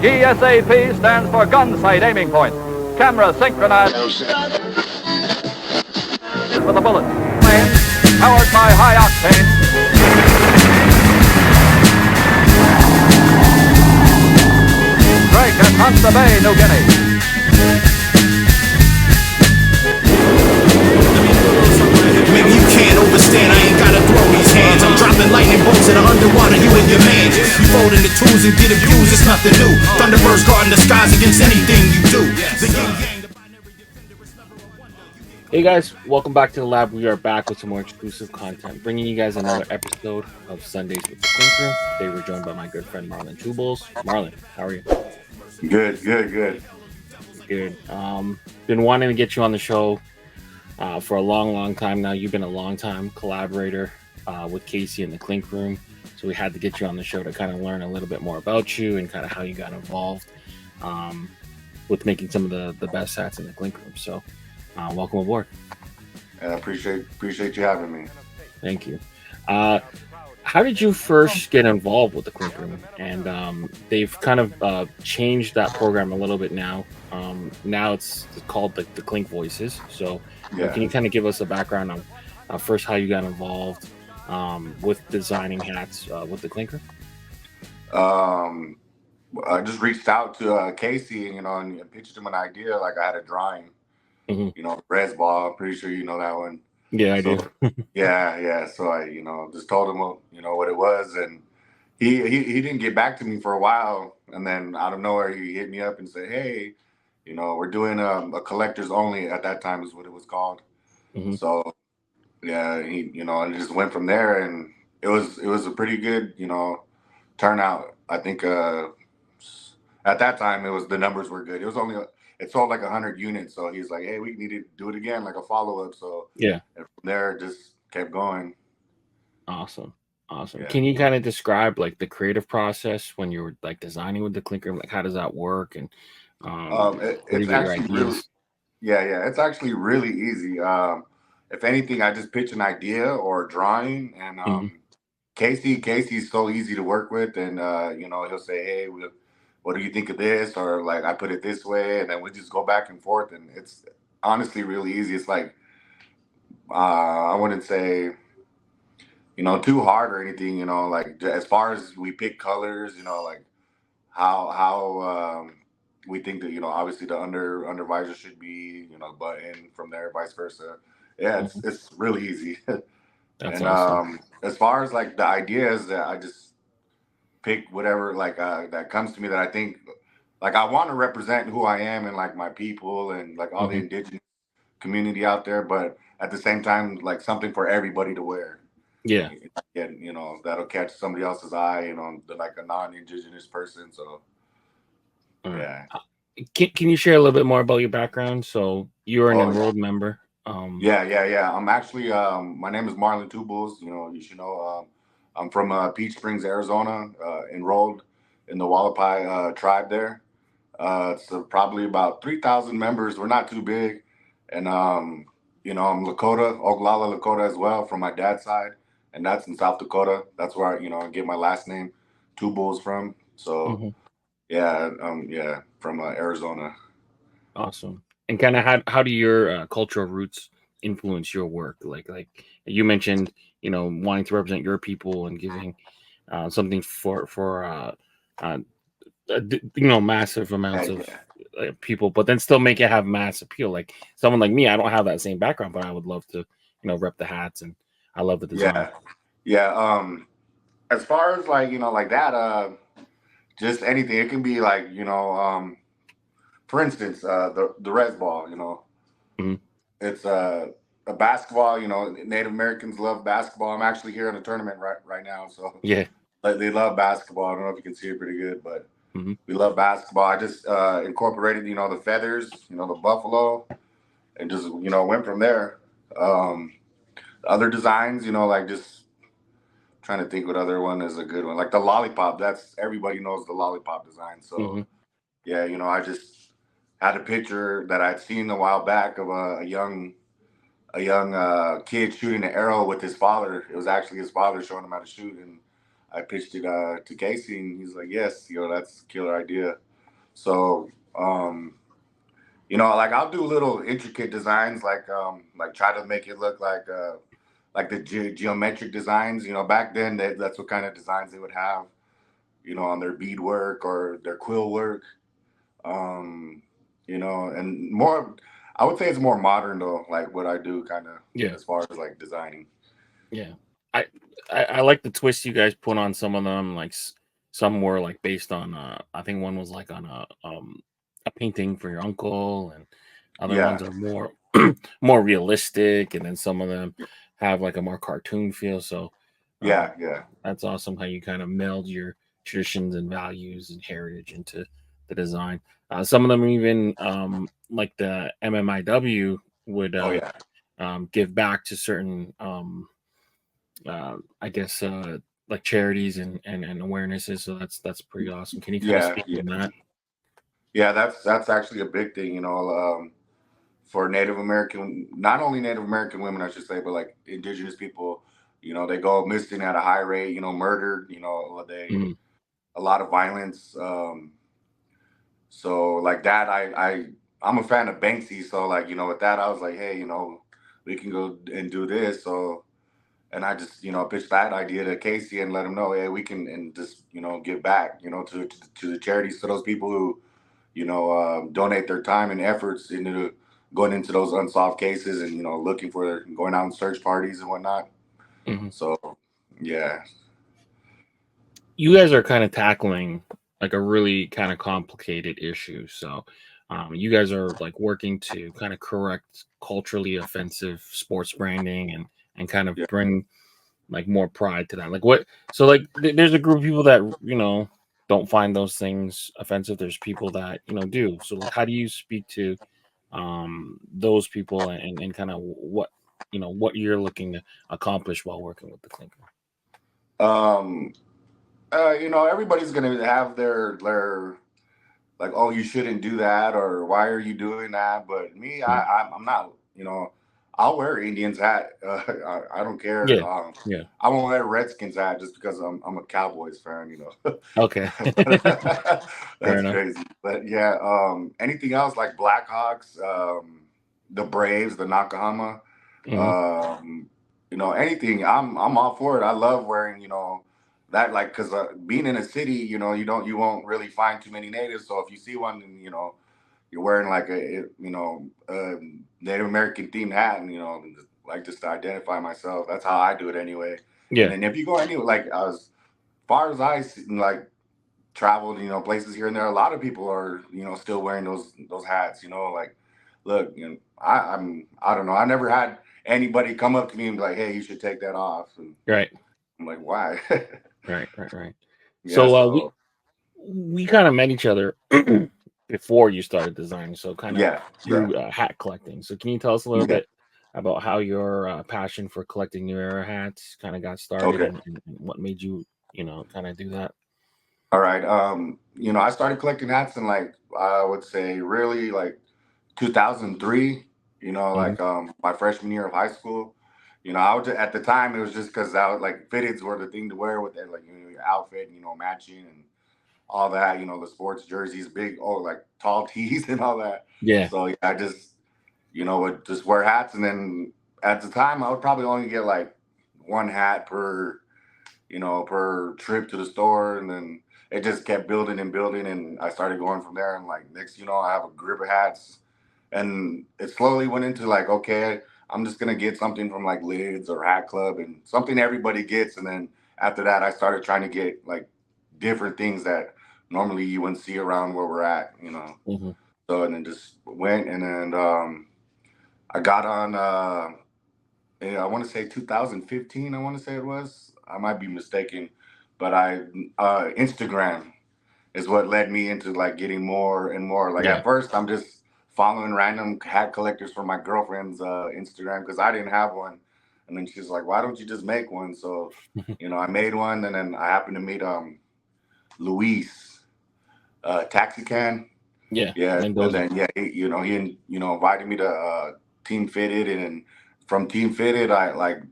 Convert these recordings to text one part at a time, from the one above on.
GSAP stands for Gun Sight Aiming Point. Camera synchronized for the bullet. Plane powered by high octane. Strike at Hunsa Bay, New Guinea. Maybe you can't overstand, I ain't gotta throw these hands. I'm dropping lightning bolts that are underwater, you and your man. You folding the tools and get abused, it's nothing new. Thunderbirds guarding the skies against anything you do. Hey guys, welcome back to the lab. We are back with some more exclusive content, bringing you guys another episode of Sundaze with the Clink Room. Today we're joined by my good friend Marlin TwoBulls. Marlin, how are you? Good. Good. Been wanting to get you on the show for a long time now. You've been a long time collaborator with Casey in the Clink Room, so we had to get you on the show to kind of learn a little bit more about you and kind of how you got involved with making some of the best hats in the Clink Room. So welcome aboard. I appreciate you having me. Thank you. How did you first get involved with the Clink Room? And they've kind of changed that program a little bit now. Now it's called the Clink Voices. So can you kind of give us a background on first how you got involved with designing hats with the Clink Room? I just reached out to Casey, and pitched him an idea. Like I had a drawing, res ball. I'm pretty sure you know that one. Yeah, I do. Yeah. So I, just told him, what it was, and he didn't get back to me for a while, and then out of nowhere he hit me up and said, "Hey, we're doing a collectors only." At that time is what it was called. So yeah, he, and it just went from there, and it was a pretty good, turnout. I think at that time the numbers were good. It sold like 100 units, so he's like, "Hey, we need to do it again, like a follow-up." So yeah, and from there it just kept going. Awesome. Yeah. Can you kind of describe like the creative process when you were like designing with the Clink Room? Like how does that work? And it's actually really, it's actually really easy. If anything, I just pitch an idea or a drawing, and Casey's so easy to work with, and he'll say, "Hey, what do you think of this?" Or like, "I put it this way," and then we just go back and forth, and it's honestly really easy. It's like I wouldn't say too hard or anything. Like as far as we pick colors, like how we think that obviously the under visor should be button, from there vice versa. Yeah, it's really easy. That's And awesome. as far as like the ideas, that I just pick whatever like that comes to me, that I think like I want to represent who I am and like my people and like all the indigenous community out there, but at the same time like something for everybody to wear. Yeah. And that'll catch somebody else's eye, like a non-indigenous person. So yeah. Can you share a little bit more about your background? So you're an enrolled member. Yeah. I'm actually my name is Marlin TwoBulls. You should know. I'm from Peach Springs, Arizona. Enrolled in the Hualapai Tribe there. It's probably about 3,000 members. We're not too big, and I'm Lakota, Oglala Lakota as well from my dad's side, and that's in South Dakota. That's where I get my last name, TwoBulls, from. So yeah, from Arizona. Awesome. And kind of how do your cultural roots influence your work? Like you mentioned, wanting to represent your people and giving something for massive amounts of people, but then still make it have mass appeal. Like someone like me, I don't have that same background, but I would love to, rep the hats, and I love the design. Yeah. As far as like like that, just anything. It can be like for instance, the res ball. It's a basketball. Native Americans love basketball. I'm actually here in a tournament right now, so Yeah. they love basketball. I don't know if you can see it pretty good, but we love basketball. I just incorporated the feathers, the buffalo, and just went from there. Other designs, like just trying to think what other one is a good one. Like the lollipop. That's everybody knows the lollipop design. So yeah, I just had a picture that I'd seen a while back of a young kid shooting an arrow with his father. It was actually his father showing him how to shoot, and I pitched it to Casey, and he's like, "Yes, that's a killer idea." So, you know, like I'll do little intricate designs, like try to make it look like the geometric designs. You know, back then that's what kind of designs they would have, you know, on their bead work or their quill work. Um, you know, and more, I would say it's more modern though, like what I do kind of Yeah. as far as like designing. Yeah. I like the twist you guys put on some of them. Like some were like based on I think one was like on a painting for your uncle, and other Yeah, ones are more more realistic, and then some of them have like a more cartoon feel. So uh, yeah. that's awesome how you kind of meld your traditions and values and heritage into the design. Some of them even like the MMIW would Oh yeah, give back to certain I guess like charities and awarenesses. So that's pretty awesome. Can you kind of yeah, speak yeah, on that? yeah. That's actually a big thing, you know. For Native American, not only Native American women, I should say, but like indigenous people, you know, they go missing at a high rate, you know, murdered, you know, Mhm. a lot of violence. So like that, I'm a fan of Banksy. So like, you know, with that, I was like, hey, you know, we can go and do this. So, and I just, you know, pitched that idea to Casey and let him know, hey, we can, and just, you know, give back, you know, to the charities, to those people who, you know, donate their time and efforts into going into those unsolved cases and, you know, looking for, going out and search parties and whatnot. Mhm. So, yeah. You guys are kind of tackling like a really kind of complicated issue. So you guys are like working to kind of correct culturally offensive sports branding and kind of Yeah. bring like more pride to that. Like what? So like there's a group of people that don't find those things offensive. There's people that do. So like, how do you speak to those people and kind of what you're looking to accomplish while working with the Clinker? Um, you know, everybody's gonna have their like, oh, you shouldn't do that, or why are you doing that? But me, Mm. I'm not. You know, I'll wear Indians hat. I don't care. Yeah, yeah. I won't wear Redskins hat just because I'm a Cowboys fan. You know, Okay. Fair that's enough. crazy. But yeah, anything else like Blackhawks, the Braves, the Nakahama, Hmm. um, you know, anything. I'm all for it. I love wearing, you know, that, like, because being in a city, you know, you won't really find too many natives. So if you see one, and, you know, you're wearing like you know, Native American themed hat, and, you know, like, just to identify myself. That's how I do it anyway. And Yeah. then if you go anywhere, like, as far as like traveled, you know, places here and there, a lot of people are, you know, still wearing those hats. You know, like, look, you know, I don't know. I never had anybody come up to me and be like, hey, you should take that off. And Right. I'm like, why? Right. Yeah. So So we kind of met each other before you started designing, so kind of yeah. through hat collecting. So can you tell us a little Yeah. bit about how your passion for collecting new era hats kind of got started Okay. and what made you, kind of do that? All right. You know, I started collecting hats in, like, I would say really like 2003. You know, Hmm. like my freshman year of high school. You know, I was at the time it was just because I was like, fitteds were the thing to wear with it, like, you know, your outfit, you know, matching and all that. You know, the sports jerseys, big, oh, like tall tees and all that. Yeah. So yeah, I just, you know, would just wear hats, and then at the time I would probably only get like one hat per, you know, per trip to the store. And then it just kept building and building. And I started going from there. And like, next, you know, I have a grip of hats. And it slowly went into like, okay, I'm just going to get something from like Lids or Hat Club and something everybody gets. And then after that, I started trying to get like different things that normally you wouldn't see around where we're at, you know. Hmm. So, and then just went. And then I got on, yeah, I want to say 2015. I want to say it was. I might be mistaken, but Instagram is what led me into like getting more and more. Like Yeah. at first, I'm just following random hat collectors from my girlfriend's Instagram because I didn't have one, and then she's like, "Why don't you just make one?" So, you know, I made one, and then I happened to meet Luis Taxi Can. Yeah. Yeah, and Mendoza. then yeah, you know, invited me to Team Fitted, and then from Team Fitted, I like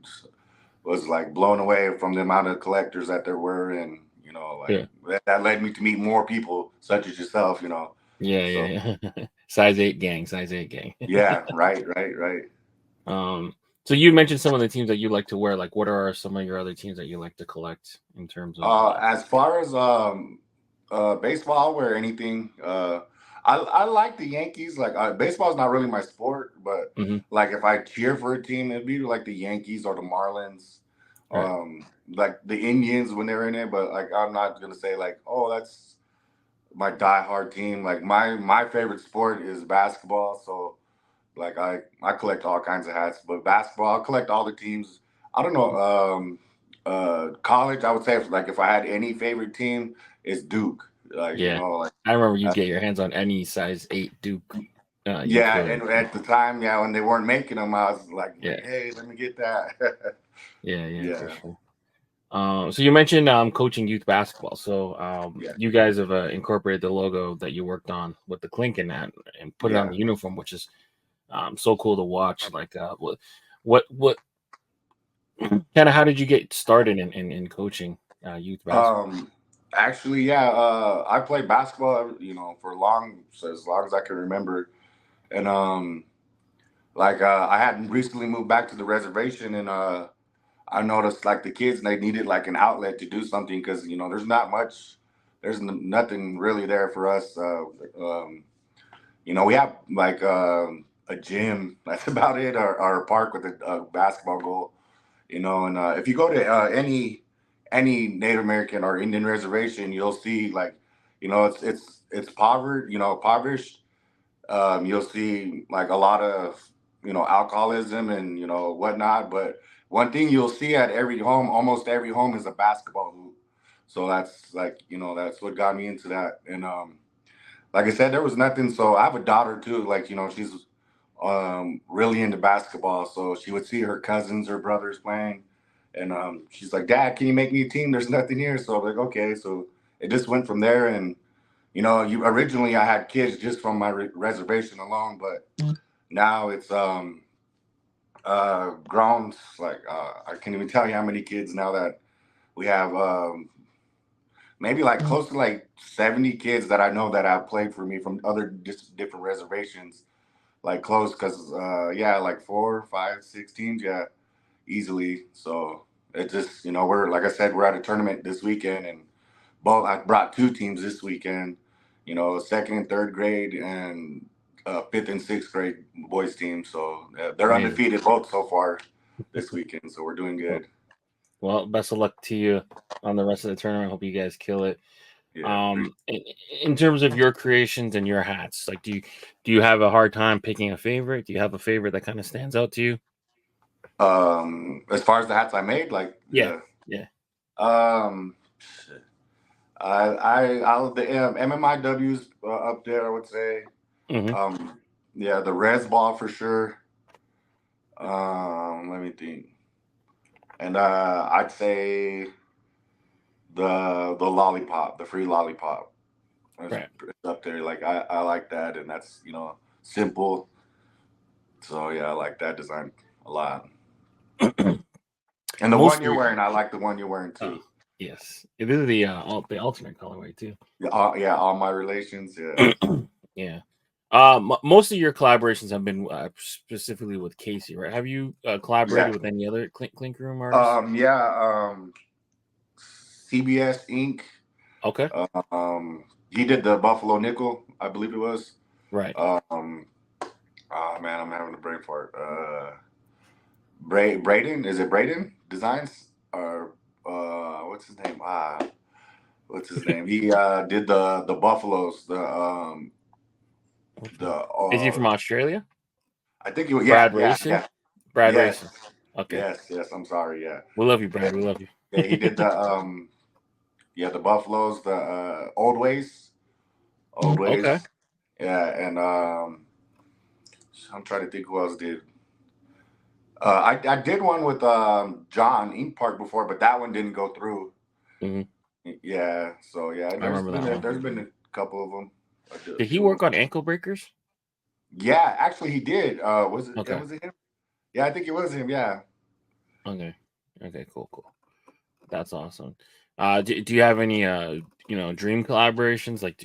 was like blown away from the amount of collectors that there were, and, you know, Yeah. like that led me to meet more people such as yourself, you know. Yeah, So, yeah. Size 8 gang, size 8 gang. yeah, right. So you mentioned some of the teams that you like to wear. Like, what are some of your other teams that you like to collect in terms of? As far as baseball, I'll wear anything. I like the Yankees. Like baseball's not really my sport, but Mhm. like if I cheer for a team, it'd be like the Yankees or the Marlins, Right. like the Indians when they're in it. But like I'm not gonna say like, oh, that's my diehard team. Like my favorite sport is basketball. So like I collect all kinds of hats, but basketball, I collect all the teams. I don't know. College, I would say like if I had any favorite team, it's Duke. Like you Yeah, know, like I remember you get your hands on any size 8 Duke. You yeah. could. And at the time, yeah, when they weren't making them, I was like Yeah, hey, let me get that. yeah, for Yeah, sure. So you mentioned coaching youth basketball. So yeah, you guys have incorporated the logo that you worked on with the Clink in that and put it on yeah. the uniform, which is so cool to watch. Like, what kind of how did you get started in coaching youth basketball? Actually, yeah. I played basketball, you know, for so as long as I can remember, and like I had recently moved back to the reservation, and I noticed like the kids they needed like an outlet to do something because you know there's nothing really there for us. You know, we have like a gym. That's about it. Or a park with a basketball goal. You know, and if you go to any Native American or Indian reservation, you'll see like, you know, it's poverty. You know, impoverished. You'll see like a lot of you know alcoholism and you know whatnot. But one thing you'll see at every home, almost every home, is a basketball hoop. So that's like you know that's what got me into that. And like I said, there was nothing. So I have a daughter too. Like you know she's really into basketball. So she would see her cousins or brothers playing, and she's like, "Dad, can you make me a team? There's nothing here." So I'm like, "Okay." So it just went from there and. You know, you originally I had kids just from my reservation alone, but now it's grown. Like I can't even tell you how many kids now that we have. Maybe like close to like 70 kids that I know that have played for me from other different reservations. Like close, cause yeah, like 4, 5, 6 teams, yeah, easily. So it just you know we're like I said we're at a tournament this weekend and. Both I brought 2 teams this weekend, you know, second and third grade and fifth and sixth grade boys team. So they're Amazing. undefeated both so far this weekend. So we're doing Well, good. well, best of luck to you on the rest of the tournament. Hope you guys kill it. Yeah. In terms of your creations and your hats, like do you have a hard time picking a favorite? Do you have a favorite that kind of stands out to you? As far as the hats I made, like Yeah, yeah. um, I'll the MMIW's up there. I would say. Mm-hmm. Yeah, the res ball for sure. Let me think. And I'd say the lollipop, the free lollipop. It's Right. up there. Like I like that, and that's you know simple. So yeah, I like that design a lot. And the Most one of you're your wearing, I like the one you're wearing oh, too. yes, it is the alternate colorway too. Yeah, all my relations. Yeah, Yeah. Most of your collaborations have been specifically with Casey, right? Have you collaborated yeah, with any other Clink Room artists? yeah. CBS Inc. Okay. He did the Buffalo Nickel, I believe it was. Right. Um, oh man, I'm having a brain fart. Braden, is it Braden Designs or what's his name? What's his name? He did the Buffaloes. The Is he from Australia? I think he was Brad Racing? Brad yes, Racing. Okay. yes. I'm sorry, yeah. We love you, Brad. We love you. Yeah, he did the the Buffaloes, the old ways. Okay. Yeah, and I'm trying to think who else did. I did one with John Ink Park before, but that one didn't go through. Hmm. Yeah, so yeah, I remember that one. there's been a couple of them. Did he work on ankle breakers? Yeah, actually he did. Okay. Was it him? Yeah, I think it was him. Yeah. Okay. Okay. Cool. That's awesome. Do you have any dream collaborations? Like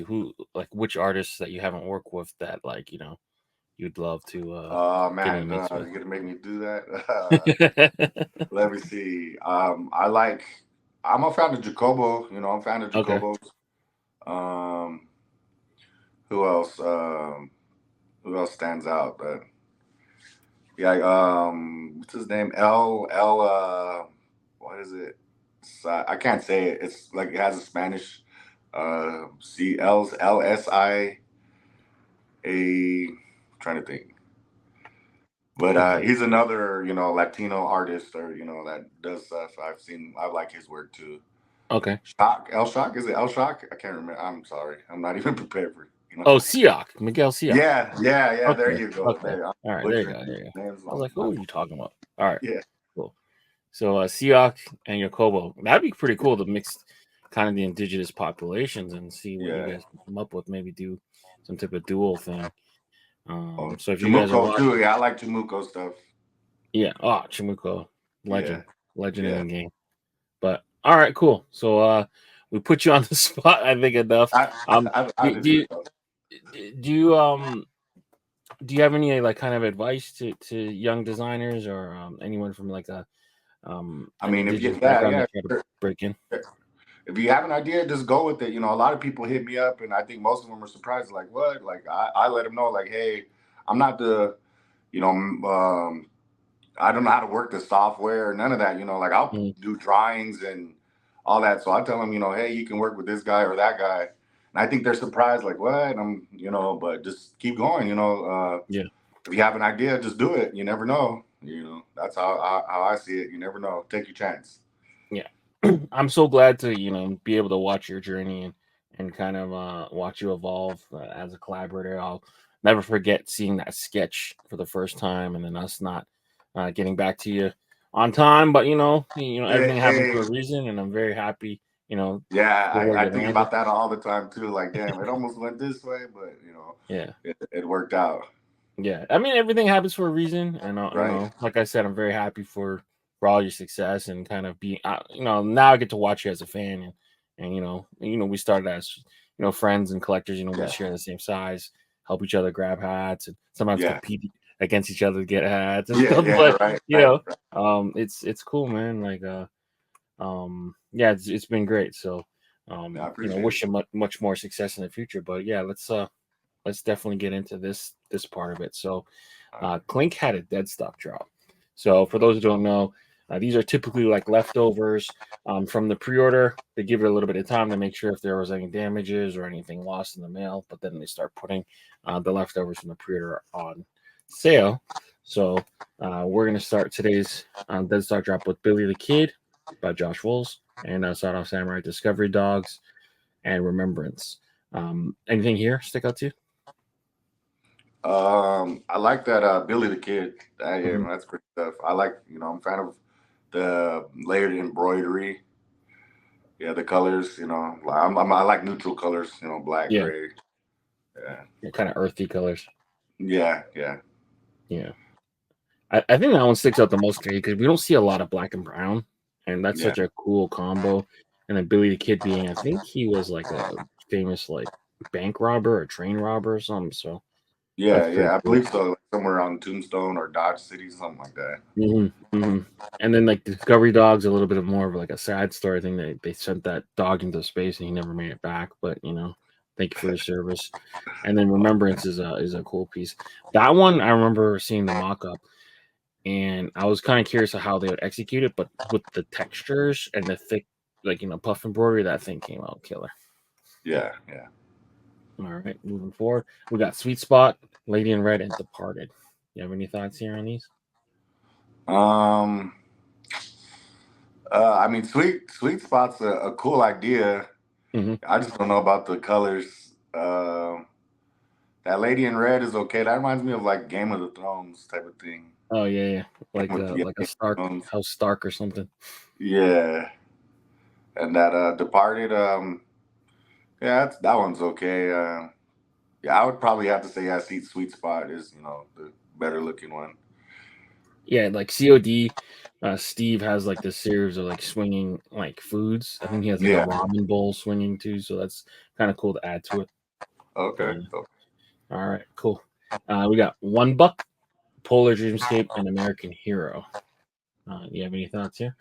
which artists that you haven't worked with that like you'd love to Oh get in man, the mix with? you're gonna make me do that. Let me see. I'm a fan of Jacobo. I'm a fan of Okay. Jacobos. Um, who else? Who else stands out? Yeah, what's his name? What is it? I can't say it. It's like it has a Spanish. LSIA. Trying to think. But Okay. he's another, Latino artist or that does stuff. I like his work too. Okay. Shock, is it El Shock? I can't remember. I'm sorry, I'm not even prepared for. Oh, Siak, Miguel Siak. Yeah. There Okay. you go. Okay. There, I'm All right. There you butchering go. There you go. names. I was like, who are you talking about? All right. Yeah, Cool. So Siak and Yakobo, that'd be pretty cool to mix kind of the indigenous populations and see what you yeah. guys can come up with. Maybe do some type of dual thing. Oh, So if you guys are Temuco watching, too. Yeah, I like Temuco stuff. yeah. Chimuko, Yeah, legend in yeah. the game. But all right, cool. So we put you on the spot. I think enough. I Do, did do you it though. do you do you have any like kind of advice to young designers or anyone from like I an mean, indigenous background yeah. that try to break in? If you have an idea, just go with it. A lot of people hit me up, and I think most of them are surprised. Like, what? Like, I let them know, like, hey, I'm not you know, I don't know how to work the software, none of that. Like, I'll Mm, do drawings and all that. So I tell them, hey, you can work with this guy or that guy. And I think they're surprised, like, what? But just keep going. yeah. If you have an idea, just do it. You never know. That's how I see it. You never know. Take your chance. Yeah. I'm so glad to, be able to watch your journey and kind of watch you evolve as a collaborator. I'll never forget seeing that sketch for the first time and then us not getting back to you on time, but everything happens Hey, for a reason and I'm very happy, yeah, for where I you think landed. about that all the time too. Like, damn, it almost went this way, but Yeah. it worked out. Yeah, I mean everything happens for a reason, and Right. like I said, I'm very happy for all your success and kind of being, now I get to watch you as a fan, and we started as friends and collectors. We Yeah. share the same size, help each other grab hats, and sometimes Yeah. compete against each other to get hats and Yeah. stuff. Yeah. But Right. Right. Right. it's cool, man. Like yeah, it's been great. So I appreciate wish it. you much more success in the future. But yeah, let's definitely get into this part of it. So, Clink had a Deadstock Drop. So, for those who don't know, these are typically like leftovers from the pre-order. They give it a little bit of time to make sure if there was any damages or anything lost in the mail, but then they start putting the leftovers from the pre-order on sale. So, we're gonna start today's Deadstock Drop with Billy the Kid by Josh Wolves and Sawed Off Samurai, Discovery Dogs, and Remembrance. Anything here stick out to you? I like that Billy the Kid. Yeah, Mhm. man, that's great stuff. I like, I'm a fan of the layered embroidery. Yeah, the colors. I like neutral colors. Black, Yeah. gray. Yeah. Kind of earthy colors. Yeah. Yeah. Yeah, I think that one sticks out the most because we don't see a lot of black and brown, and that's Yeah. such a cool combo. And then Billy the Kid being, I think he was like a famous like bank robber or train robber or something. So Yeah. that's pretty Yeah. I cool. believe so. Like somewhere around Tombstone or Dodge City, something like that. And then like Discovery Dog's a little bit of more of like a sad story thing. They sent that dog into space and he never made it back. But thank you for your service. And then Remembrance is a cool piece. That one I remember seeing the mock up and I was kind of curious of how they would execute it, but with the textures and the thick, like puff embroidery, that thing came out killer. Yeah. Yeah. All right, moving forward, we got Sweet Spot, Lady in Red, and Departed. You have any thoughts here on these? Um. I mean, sweet spot's a cool idea. Mm-hmm. I just don't know about the colors. That lady in red is okay. That reminds me of like Game of the Thrones type of thing. Oh yeah, Yeah, like a Game of Stark Thrones. House Stark or something. Yeah, and that Departed. Yeah, that one's okay. Yeah, I would probably have to say, yeah, Sweet Spot is the better looking one. Yeah, like COD. Steve has like this series of like swinging like foods. I think he has like a Yeah. ramen bowl swinging too, so that's kind of cool to add to it. Okay. Yeah. All right, cool. We got $1, Polar Dreamscape, and American Hero. You have any thoughts here?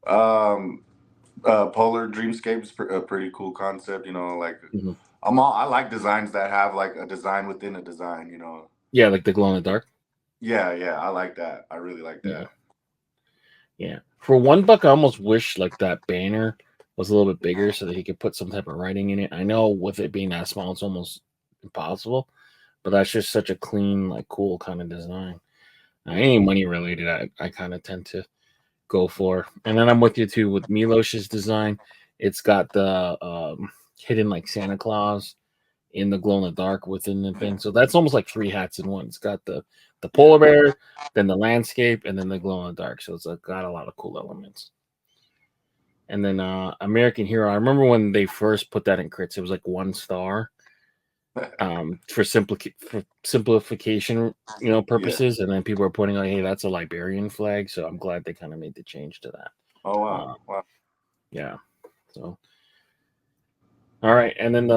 Polar Dreamscape's a pretty cool concept. You know, like Mm-hmm. I like designs that have like a design within a design. You know. Yeah, like the glow in the dark. Yeah, yeah, I like that. I really like Yeah, that. yeah. For $1, I almost wish like that banner was a little bit bigger so that he could put some type of writing in it. I know with it being that small, it's almost impossible, but that's just such a clean, like cool kind of design. Any money related, I kind of tend to go for. And then I'm with you too with Milos's design. It's got the hidden like Santa Claus in the glow in the dark within the thing. So that's almost like 3 hats in one. It's got the polar bear, then the landscape, and then the glow in the dark. So it's got a lot of cool elements. And then American Hero. I remember when they first put that in crits, it was like 1 star. For simplification, purposes, and then people are pointing out, hey, that's a Liberian flag. So I'm glad they kind of made the change to that. Oh wow, wow. Yeah. So, all right, and then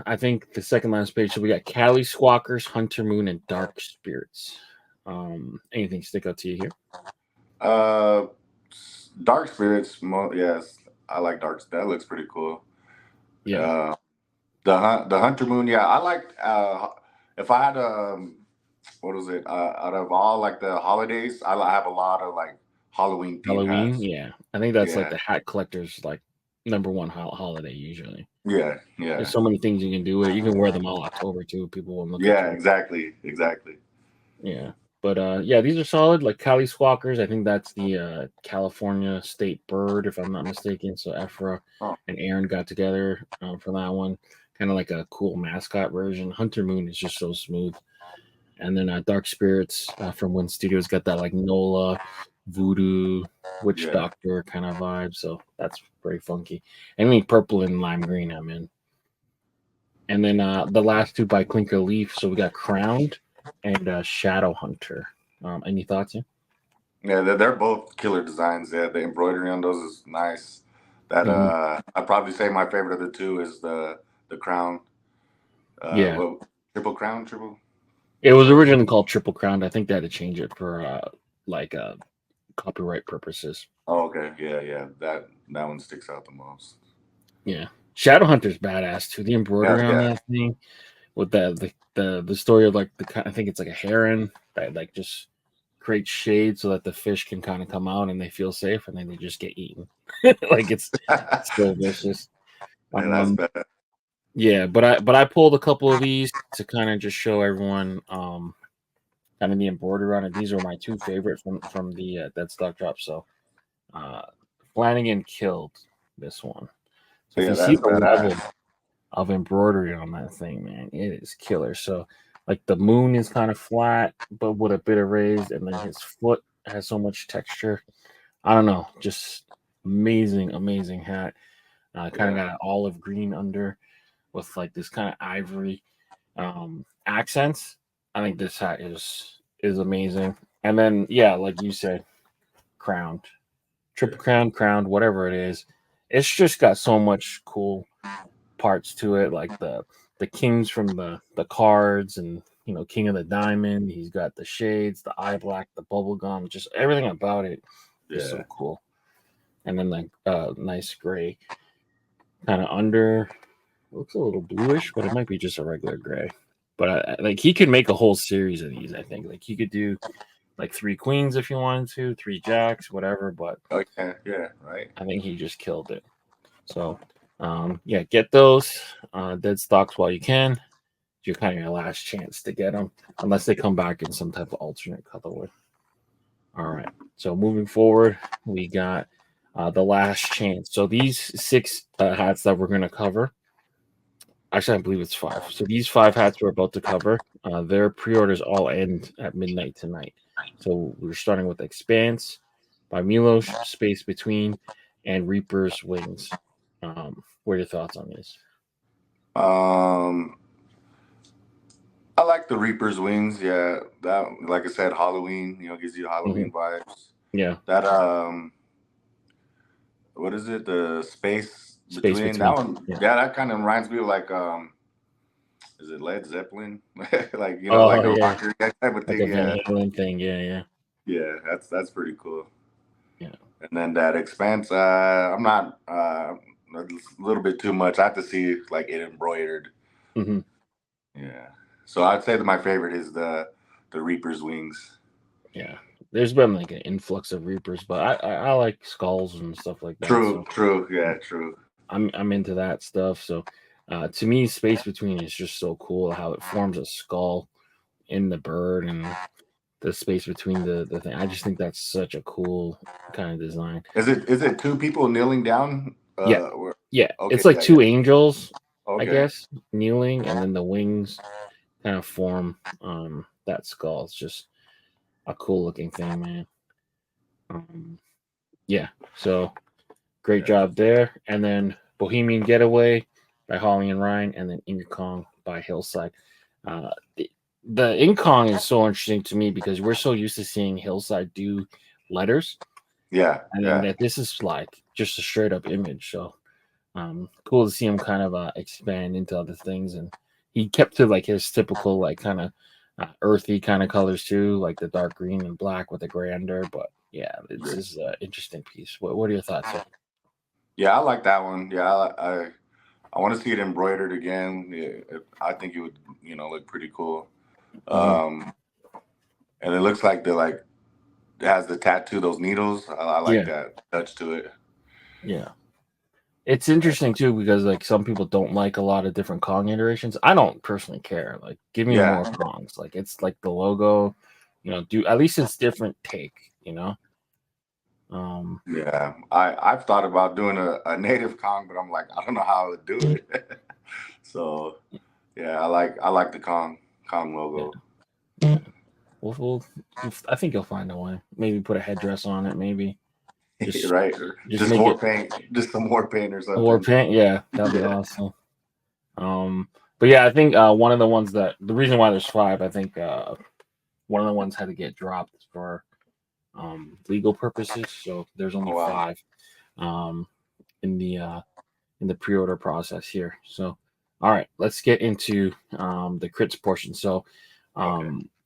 I think the second last page. So we got Cali Squawkers, Hunter Moon, and Dark Spirits. Anything stick out to you here? Dark Spirits. Yes, I like dark. That looks pretty cool. Yeah. The Hunter Moon. Yeah, I like. If I had what was it? Out of all like the holidays, I have a lot of like Halloween themed Halloween. hats. Yeah, I think that's like Yeah, the hat collector's like number one holiday usually. yeah, There's yeah, so many things you can do with it. You can wear them all October too. People won't look at yeah. you. Exactly, exactly. Yeah. But yeah, these are solid. Like Cali Squawkers, I think that's the California state bird, if I'm not mistaken. So Ephra Oh, and Aaron got together for that one. Kind of like a cool mascot version. Hunter Moon is just so smooth. And then Dark Spirits from Win Studios got that like Nola, voodoo, witch yeah. doctor kind of vibe. So that's very funky. Anything purple and lime green, I'm in. And then the last 2 by Clinker Leaf. So we got Crowned and Shadow Hunter. Any thoughts here? Yeah, they're both killer designs. Yeah, the embroidery on those is nice. That Mm-hmm. I'd probably say my favorite of the two is the crown. Yeah, What, triple crown, triple. it was originally called Triple Crowned. I think they had to change it for like copyright purposes. Oh, okay, yeah, yeah. That one sticks out the most. Yeah, Shadow Hunter's badass too. The Yeah, embroidery on yeah, that thing with the story of like I think it's like a heron that like just creates shade so that the fish can kind of come out and they feel safe and then they just get eaten. Like it's so vicious. yeah. That's Um, better. yeah, but I pulled a couple of these to kind of just show everyone kind of the embroidery on it. These are my 2 favorite from the Deadstock Drop. So uh, Flanagan killed this one. So if Yeah, you see that's the level badass. of embroidery on that thing, man, it is killer. So like the moon is kind of flat, but with a bit of raised, and then his foot has so much texture. I don't know, just amazing, amazing hat. Kind of Yeah, got an olive green under with like this kind of ivory accents. I think this hat is amazing. And then yeah, like you said, crowned, triple crowned, whatever it is. It's just got so much cool parts to it, like the kings from the cards, and King of the Diamond. He's got the shades, the eye black, the bubble gum, just everything about it is yeah, so cool. And then like nice gray kind of under. Looks a little bluish, but it might be just a regular gray. But like he could make a whole series of these. I think like he could do like 3 queens if you wanted to, 3 jacks, whatever. But oh, yeah, yeah, right. I think he just killed it. So yeah, get those dead stocks while you can. You're kind of your last chance to get them, unless they come back in some type of alternate colorway. All right. So moving forward, we got the last chance. So these 6 hats that we're going to cover. Actually, I believe it's 5. So these 5 hats we're about to cover, their pre-orders all end at midnight tonight. So we're starting with Expanse by Milos, Space Between, and Reaper's Wings. What are your thoughts on these? I like the Reaper's wings. Yeah, that, like I said, Halloween. Gives you Halloween vibes. Yeah. That what is it? The space between that one. Yeah. That kind of reminds me of like is it Led Zeppelin? Like like a yeah. rocker that type of Like thing. a Van Yeah, Halen thing. Yeah. yeah. That's pretty cool. Yeah. And then that Expanse. I'm not a little bit too much. I have to see like it embroidered. Mm-hmm. Yeah. So I'd say that my favorite is the Reaper's wings. Yeah. There's been like an influx of Reapers, but I like skulls and stuff like that. True. So True. Yeah. True. I'm into that stuff. So to me, Space Between is just so cool how it forms a skull in the bird and the space between the thing. I just think that's such a cool kind of design. Is it two people kneeling down? Yeah. Yeah. Okay, It's like yeah, two angels, I Okay. guess, kneeling, and then the wings kind of form that skull. It's just a cool looking thing, man. Yeah. So great job there. And then Bohemian Getaway by Holly and Ryan, and then Ing Kong by Hillside. The Ing Kong is so interesting to me because we're so used to seeing Hillside do letters. Yeah. And then that this is like just a straight up image. So cool to see him kind of expand into other things. And he kept to like his typical like kind of earthy kind of colors too, like the dark green and black with the gray under. But yeah, this is an interesting piece. What are your thoughts? Yeah, I like that one. Yeah, I want to see it embroidered again. Yeah, I think it would look pretty cool. And it looks like it has the tattoo, those needles. I like that touch to it. Yeah. It's interesting too because like some people don't like a lot of different Kong iterations. I don't personally care. Like, give me more Kongs. Like, it's like the logo, do at least it's different take. Yeah, I've thought about doing a native Kong, but I'm like, I don't know how I would do it. So yeah, I like the Kong logo. Yeah. We'll I think you'll find a way. Maybe put a headdress on it. Maybe Just, right. Just more paint. Just some more paint or something. More paint. Yeah, that'd be awesome. But yeah, I think one of the ones the reason why there's 5, I think one of the ones had to get dropped for legal purposes. So there's only 5 in the pre-order process here. So all right, let's get into the crits portion. So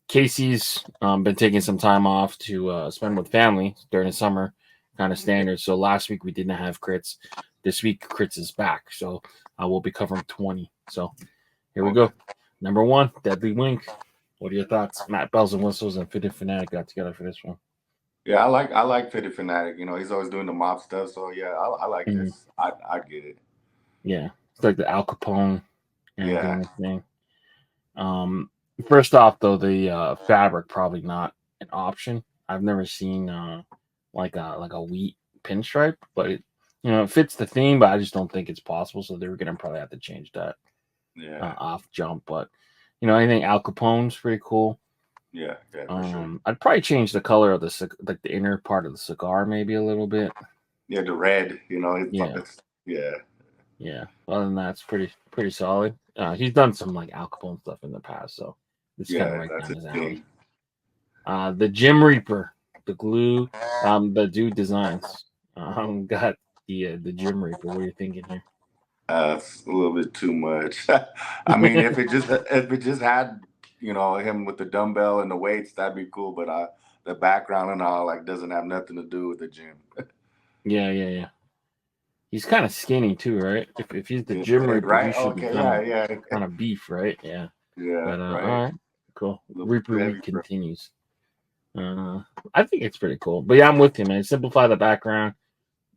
Casey's been taking some time off to spend with family during the summer, kind of standard. So last week we didn't have crits. This week crits is back. So we'll be covering 20. So here we go. Number 1, Deadly Wink. What are your thoughts? Matt Bells and Whistles and Fitted Fanatic got together for this one. Yeah, I like Fitted Fanatic. He's always doing the mob stuff. So yeah, I like this. I get it. Yeah, it's like the Al Capone and thing. First off, though, the fabric probably not an option. I've never seen like a wheat pinstripe, but it fits the theme. But I just don't think it's possible. So they're gonna probably have to change that off jump. But anything Al Capone's pretty cool. Yeah, for sure. I'd probably change the color of the inner part of the cigar maybe a little bit. Yeah, the red. Yeah. Other than that, it's pretty solid. He's done some like Al Capone stuff in the past, so it's kind of right down his alley. The Gym Reaper, the glue, the dude designs. Got the Gym Reaper. What are you thinking here? It's a little bit too much. I mean, if it just had him with the dumbbell and the weights, that'd be cool. But the background and all doesn't have nothing to do with the gym. Yeah. He's kind of skinny too, right? If he's the Gym Reaper, right? He should be kind of beef, right? Yeah. Yeah. But, right. All right, cool. Reaper Week continues. I think it's pretty cool. But yeah, I'm with you, man. Simplify the background,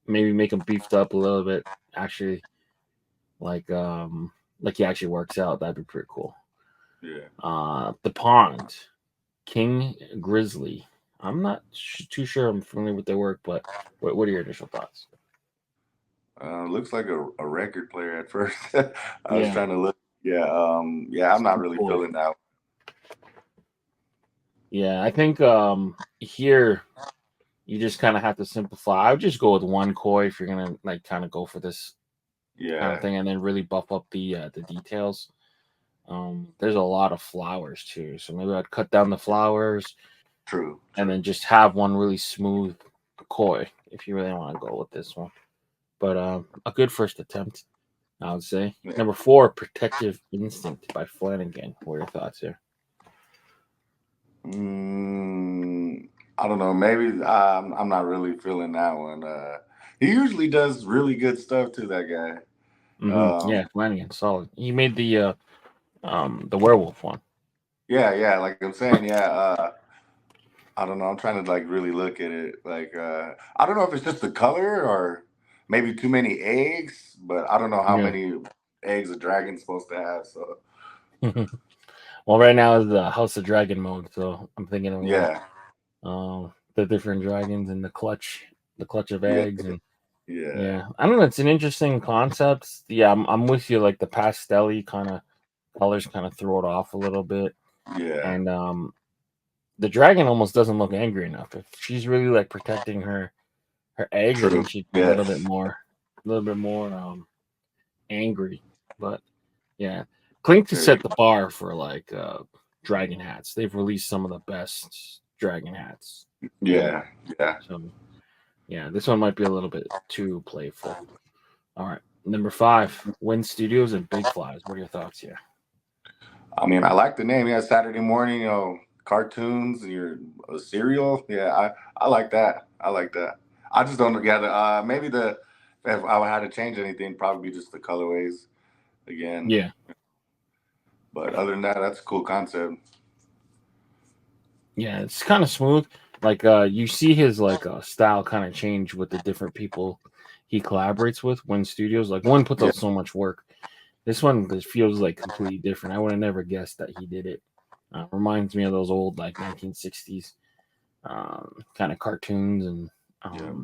maybe make him beefed up a little bit. Actually, like he actually works out. That'd be pretty cool. Yeah. The Pond, King Grizzly. I'm not too sure I'm familiar with their work, but what are your initial thoughts? Looks like a record player at first. I was trying to look. Yeah. I'm not really feeling that. Yeah, I think here you just kind of have to simplify. I would just go with 1 koi if you're gonna kind of go for this kind of thing, and then really buff up the details. There's a lot of flowers too, so maybe I'd cut down the flowers. True. And then just have one really smooth koi if you really want to go with this one. But a good first attempt, I would say. Yeah. Number 4, Protective Instinct by Flanagan. What are your thoughts here? I don't know. Maybe I'm not really feeling that one. He usually does really good stuff to that guy. Yeah, Flanagan, solid. He made the werewolf one. Yeah. Like I'm saying, I don't know. I'm trying to like really look at it. Like I don't know if it's just the color or maybe too many eggs, but I don't know how many eggs a dragon's supposed to have. So. Well, right now is the House of Dragon mode, so I'm thinking of the different dragons and the clutch of eggs, and I don't know. It's an interesting concept. Yeah, I'm with you. Like the pastel-y kind of colors kind of throw it off a little bit. Yeah, and the dragon almost doesn't look angry enough. If she's really like protecting her eggs, I think she'd be a little bit more angry. But yeah, Clink to set the bar for like dragon hats. They've released some of the best dragon hats. Yeah. So yeah, this one might be a little bit too playful. All right, number 5, Wind Studios and Big Flies. What are your thoughts here? I mean, I like the name. Yeah, Saturday morning, cartoons, your cereal. Yeah, I like that. I just don't know. Maybe if I had to change anything, probably just the colorways again. Yeah. But other than that, that's a cool concept. Yeah, it's kind of smooth. Like you see his like style kind of change with the different people he collaborates with. Wind Studios, like one puts out so much work. This one just feels like completely different. I would have never guessed that he did it. Reminds me of those old like 1960s kind of cartoons and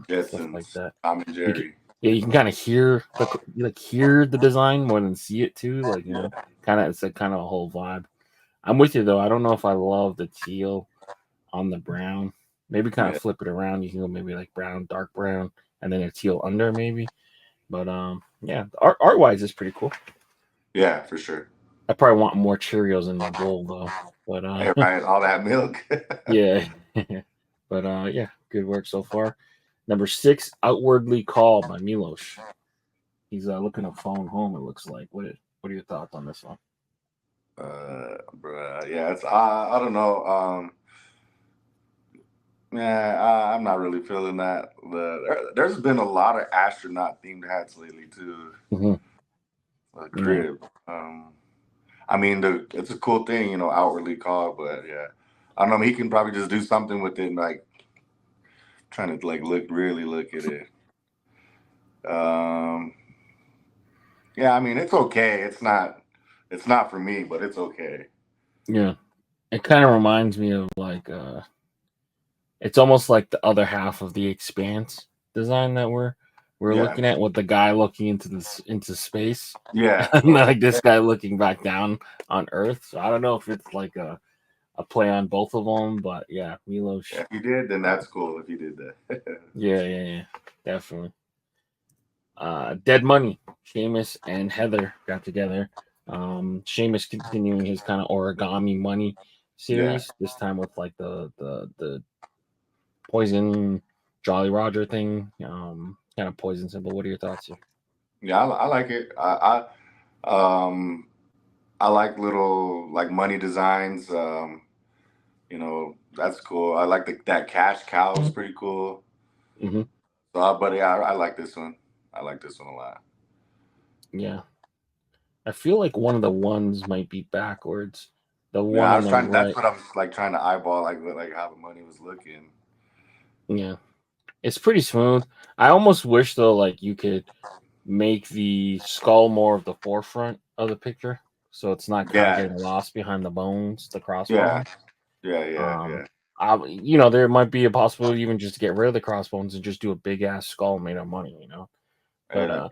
stuff like that. Tom and Jerry. You can kind of hear the design more than see it too. Like kind of it's a kind of a whole vibe. I'm with you though. I don't know if I love the teal on the brown. Maybe kind of flip it around. You can go maybe like brown, dark brown, and then a teal under maybe. But art wise, it's pretty cool. Yeah, for sure. I probably want more Cheerios in my bowl though. But right, all that milk. Yeah. But yeah, good work so far. Number 6, Outwardly Call by Milos. He's looking to phone home, it looks like. What are your thoughts on this one? Yeah, it's I don't know. I'm not really feeling that. There's been a lot of astronaut themed hats lately too. Crib. I mean, it's a cool thing, outwardly called, but yeah, I don't know. He can probably just do something with it, like trying to like look at it. Yeah, I mean, it's okay. It's not for me, but it's okay. Yeah, it kind of reminds me of like it's almost like the other half of the Expanse design that we're looking at, with the guy looking into space. Yeah, and like this guy looking back down on Earth. So I don't know if it's like a play on both of them, but yeah, Milos. Yeah, if you did, then that's cool. If you did that. yeah, definitely. Dead Money, Seamus and Heather got together. Seamus continuing his kind of origami money series, this time with like the poison Jolly Roger thing, kind of poison symbol. What are your thoughts here? Yeah, I like it. I like little like money designs. That's cool. I like that cash cow is pretty cool. Mm-hmm. So, but yeah, I like this one. I like this one a lot. Yeah, I feel like one of the ones might be backwards. The one I was trying. That's what I was like trying to eyeball, like how the money was looking. Yeah, it's pretty smooth. I almost wish though, like you could make the skull more of the forefront of the picture, so it's not kind of getting lost behind the bones, the crossbones. Yeah. There might be a possibility even just to get rid of the crossbones and just do a big ass skull made of money. But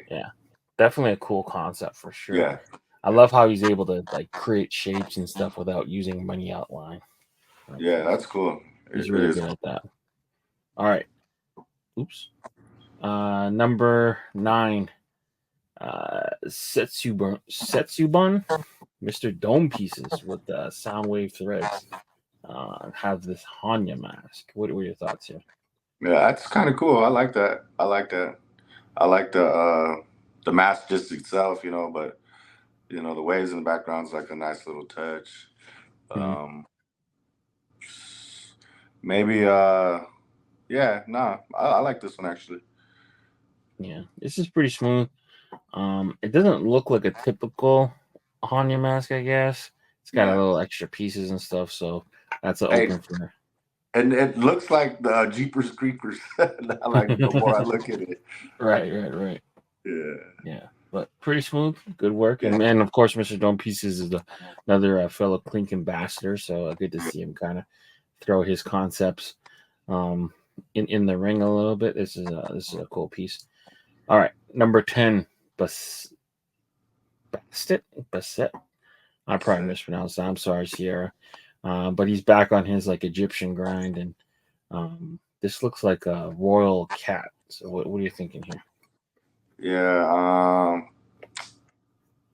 yeah, definitely a cool concept for sure. Yeah, I love how he's able to like create shapes and stuff without using money outline. Yeah, that's cool. He's really good at that. All right. Oops. Number 9. Setsubun Mr. Dome pieces with sound wave threads. Have this Hanya mask. What were your thoughts here? Yeah, that's kind of cool. I like that. I like that. I like the mask just itself, you know, but you know the waves in the background is like a nice little touch. Maybe yeah, nah, I like this one actually. Yeah, this is pretty smooth. It doesn't look like a typical Hanya mask, I guess. It's got a little extra pieces and stuff, so that's an open for. And it looks like the Jeepers Creepers. Like the more I look at it. Right. Yeah. But pretty smooth, good work, Yeah. and of course, Mr. Dome Pieces is another fellow Clink ambassador, so good to see him kind of throw his concepts in the ring a little bit. This is a cool piece. All right, number 10, Bassett. I probably mispronounced that. I'm sorry, Sierra. But he's back on his like Egyptian grind, and this looks like a royal cat. So what are you thinking here? Yeah,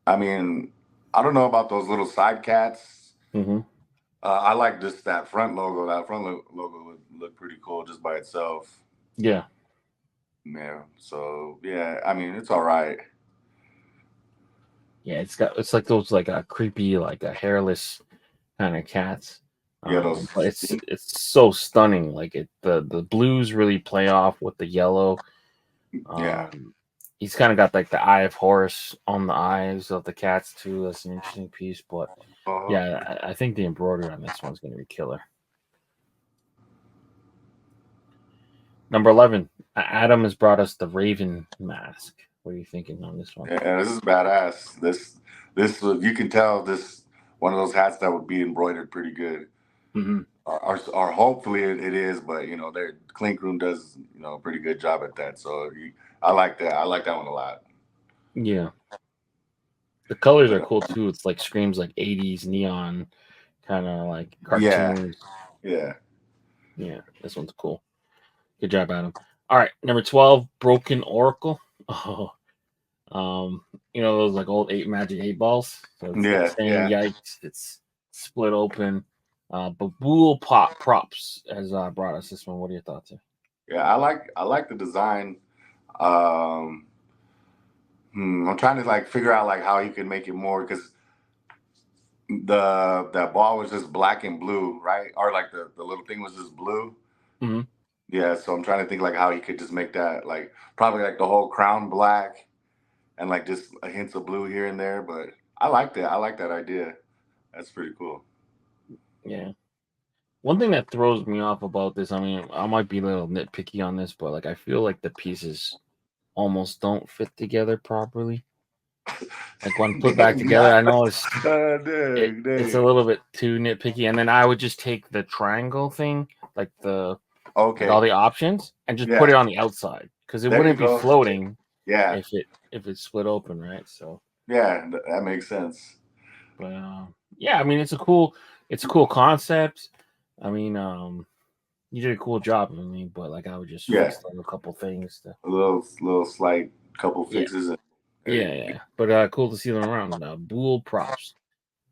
I mean, I don't know about those little side cats. I like just that front logo. That front logo would look pretty cool just by itself. Yeah. So yeah, I mean, it's all right. Yeah, it's like those like a creepy like a hairless kind of cats. But it's so stunning. Like the blues really play off with the yellow. He's kind of got like the eye of Horus on the eyes of the cats too. That's an interesting piece, but yeah, I think the embroidery on this one's going to be killer. Number 11, Adam has brought us the Raven mask. What are you thinking on this one? Yeah, this is badass. This you can tell this one of those hats that would be embroidered pretty good. Or hopefully it is, but you know, their Clink Room does a pretty good job at that. So I like that. I like that one a lot. Yeah, the colors are cool too. It's like screams like 80s neon, kind of like cartoons. Yeah. This one's cool. Good job, Adam. All right, number 12, Broken Oracle. Oh, those like old Magic 8 balls. So it's yikes. It's split open. Babool Pop Props has brought us this one. What are your thoughts here? Yeah, I like the design. I'm trying to like figure out like how you can make it more, because that ball was just black and blue, right? Or like the little thing was just blue. Yeah, so I'm trying to think like how you could just make that like probably like the whole crown black and like just a hint of blue here and there. But I like that. I like that idea. That's pretty cool. Yeah. One thing that throws me off about this, I mean, I might be a little nitpicky on this, but like I feel like the pieces almost don't fit together properly. Like when put back together, I know it's a little bit too nitpicky. And then I would just take the triangle thing, like like all the options, and just put it on the outside, because it wouldn't be floating. If it's split open, right? So yeah, that makes sense. But yeah, I mean, it's a cool concept. I mean, you did a cool job. I mean, but like I would just fix a couple things. A little slight couple fixes. Yeah. But cool to see them around. Bool Props,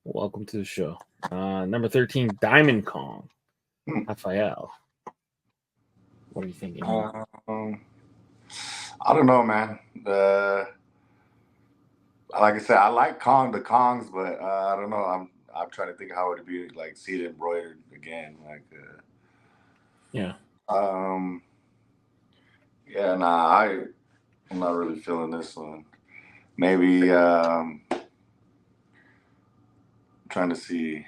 welcome to the show. Number 13, Diamond Kong, Raphael. What are you thinking? I don't know, man. Like I said, I like the Kongs, but I don't know. I'm trying to think how it would be like see it embroidered again. Like I'm not really feeling this one. Maybe I'm trying to see.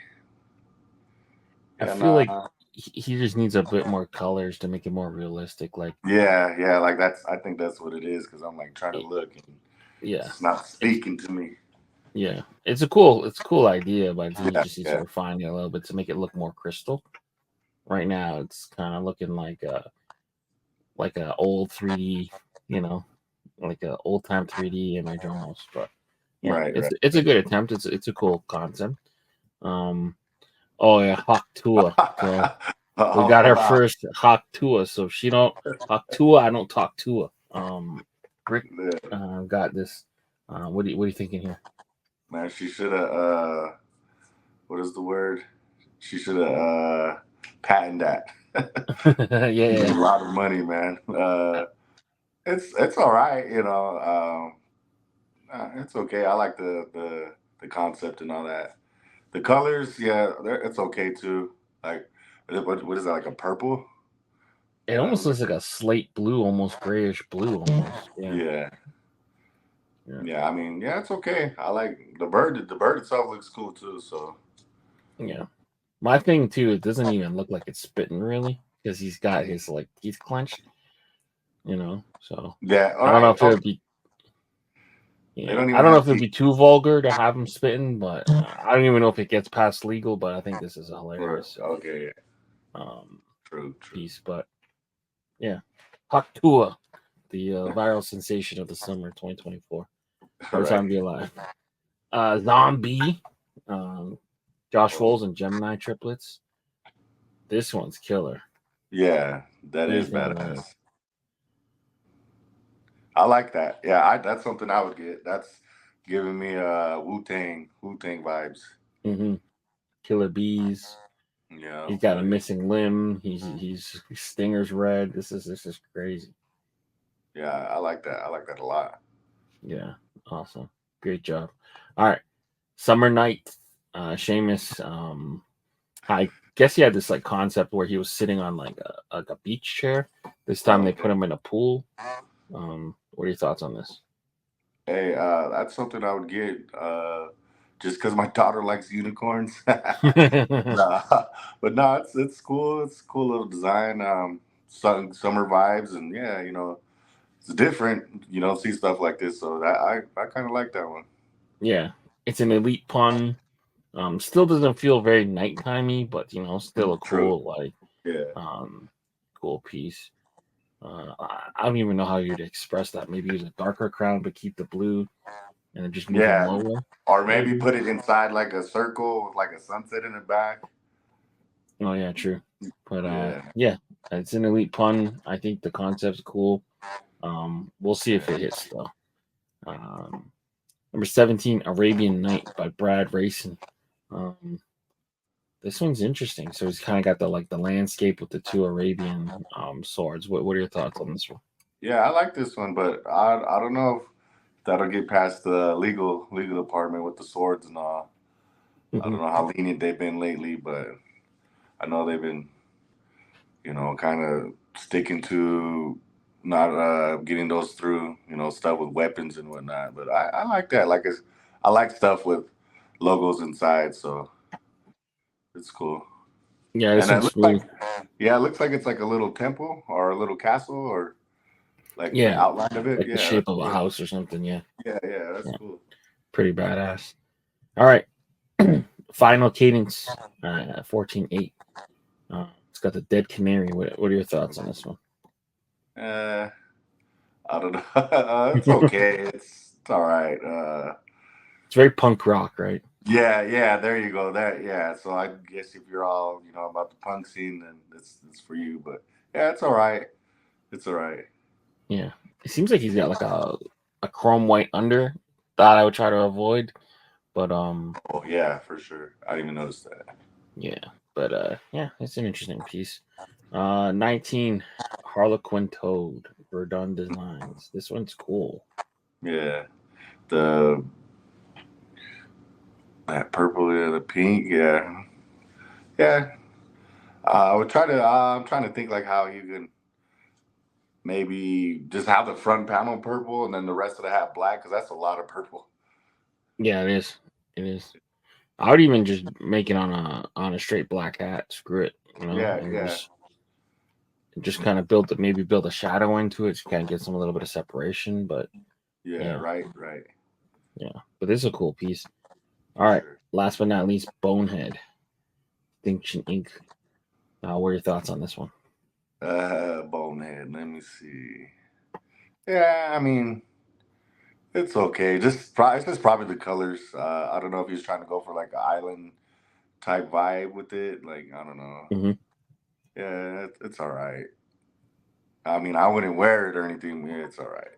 I feel like he just needs a bit more colors to make it more realistic. Like like I think that's what it is, because I'm like trying to look and it's not speaking to me. Yeah, it's a cool idea, but I think you just need to refine it a little bit to make it look more crystal. Right now, it's kind of looking like a old 3D, like a old time 3D image almost. But it's a good attempt. It's a cool concept. Oh yeah, Hawk Tua. So we got our first Hawk Tua. So if she don't Hawk Tua, I don't talk Tua. Rick got this. What are you thinking here? Man, she should have. What is the word? She should have patented that. Yeah. A lot of money, man. It's all right, you know. It's okay. I like the concept and all that. The colors, yeah, it's okay too. Like, what is that? Like a purple? It almost looks like a slate blue, almost grayish blue, almost. Yeah. I mean, yeah, it's okay. I like the bird. The bird itself looks cool too. So yeah. My thing too, it doesn't even look like it's spitting really, because he's got his like teeth clenched. You know, so yeah, all I don't know right. if it would be. They Yeah, don't I even don't know have if it'd teeth. be too vulgar to have him spitting, but I don't even know if it gets past legal. But I think this is a hilarious Okay, true. piece. But yeah, Haktua, the viral sensation of the summer 2024. What time to be alive? Zombie, Josh Foles and Gemini triplets. This one's killer. Yeah, that What do you is think of that? badass. I like that. Yeah, that's something I would get. That's giving me Wu-Tang vibes. Killer bees. Yeah, He's got a missing limb. He's Stinger's red. This is crazy. yeah, I like that. I like that a lot. Yeah, awesome. Great job. All right, Summer Night. Seamus. I guess he had this like concept where he was sitting on like a beach chair. This time they put him in a pool. What are your thoughts on this? Hey, that's something I would get. Just because my daughter likes unicorns. Nah, but no, it's cool. It's a cool little design. Summer vibes, and yeah, you know, it's different. You don't see stuff like this, so that I kind of like that one. Yeah, it's an elite pun. Still doesn't feel very nighttimey, but you know, still a True. cool like Yeah. cool piece. I don't even know how you'd express that. Maybe use a darker crown, but keep the blue, and then just move them lower. Or maybe put it inside like a circle with like a sunset in the back. Oh yeah, true. But Yeah. yeah, it's an elite pun. I think the concept's cool. We'll see if it hits though. Number 17, Arabian Night by Brad Racing. This one's interesting. So he's kind of got the landscape with the two Arabian swords. What are your thoughts on this one? Yeah, I like this one, but I don't know if that'll get past the legal department with the swords and all. I don't know how lenient they've been lately, but I know they've been, you know, kind of sticking to not getting those through, you know, stuff with weapons and whatnot. But I like that. I like stuff with logos inside, so it's cool. Yeah, this And it one's looks smooth. it looks like it's like a little temple or a little castle or like the Yeah, outline of it. like the Yeah, shape that's of a cool. house or something. Yeah, That's yeah, cool. pretty badass. All right, Final Cadence, 14-8. It's got the Dead Canary. What are your thoughts on this one? I don't know. It's okay. It's all right. It's very punk rock, right? Yeah. There you go. So I guess if you're all you know about the punk scene, then it's for you. But yeah, it's all right. It's all right. Yeah, it seems like he's got like a chrome white under that I would try to avoid, but Oh yeah, for sure. I didn't even notice that. yeah, but yeah, it's an interesting piece. 19, Harlequin Toad, Verdun Designs. This one's cool. Yeah, the that purple and the pink. Yeah. I would try to. I'm trying to think like how you can maybe just have the front panel purple and then the rest of the hat black because that's a lot of purple. Yeah, it is. It is. I would even just make it on a straight black hat. Screw it, you know, and just kind of build a shadow into it to kind of get some a little bit of separation. But Yeah, right. yeah, but this is a cool piece. All right, last but not least, Bonehead, Distinction Inc. What are your thoughts on this one? Bonehead. Let me see. Yeah, I mean, it's okay. It's just probably the colors. I don't know if he's trying to go for like an island type vibe with it. Like I don't know. Yeah, it's all right. I mean, I wouldn't wear it or anything. Yeah, it's all right.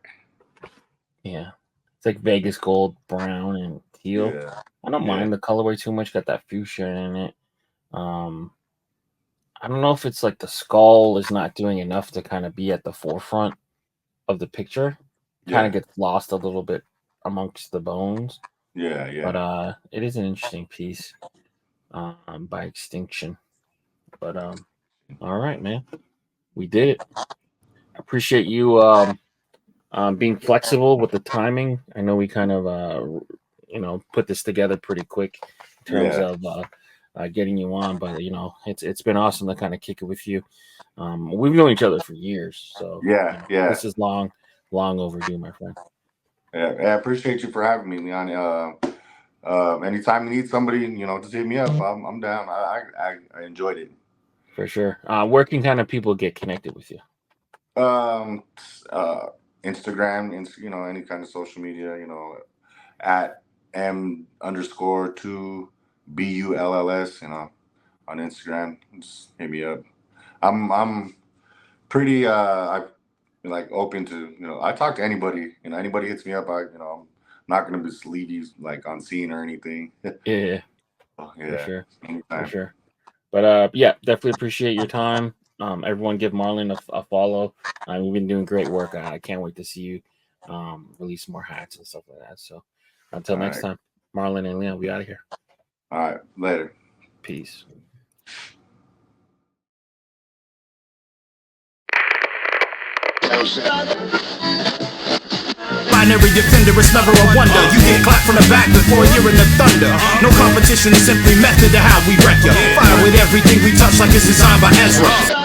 Yeah, it's like Vegas gold, brown, and teal. Yeah. I don't mind the colorway too much. Got that fuchsia in it. I don't know if it's like the skull is not doing enough to kind of be at the forefront of the picture. Kind of gets lost a little bit amongst the bones. Yeah. But it is an interesting piece by Extinction. But all right, man. We did it. I appreciate you being flexible with the timing. I know we kind of put this together pretty quick in terms of getting you on, but it's been awesome to kind of kick it with you. We've known each other for years, so this is long overdue, my friend. I appreciate you for having me, Leon. Anytime you need somebody, just hit me up. I'm down. I enjoyed it. For sure. Where can kind of people get connected with you? Instagram, any kind of social media, at M_2BULLS, on Instagram. Just hit me up. I'm pretty like open to, I talk to anybody. Anybody hits me up, I'm not gonna just leave you like on scene or anything. Yeah. For sure. Anytime. For sure. But definitely appreciate your time. Everyone give Marlin a follow. We've been doing great work. I can't wait to see you release more hats and stuff like that. So until next time, Marlin and Leon, we out of here. All right, later. Peace. Binary defender, it's never a wonder. You get clapped from the back before you're in the thunder. No competition, it's simply method to how we wreck ya. Fire with everything we touch like it's designed by Ezra.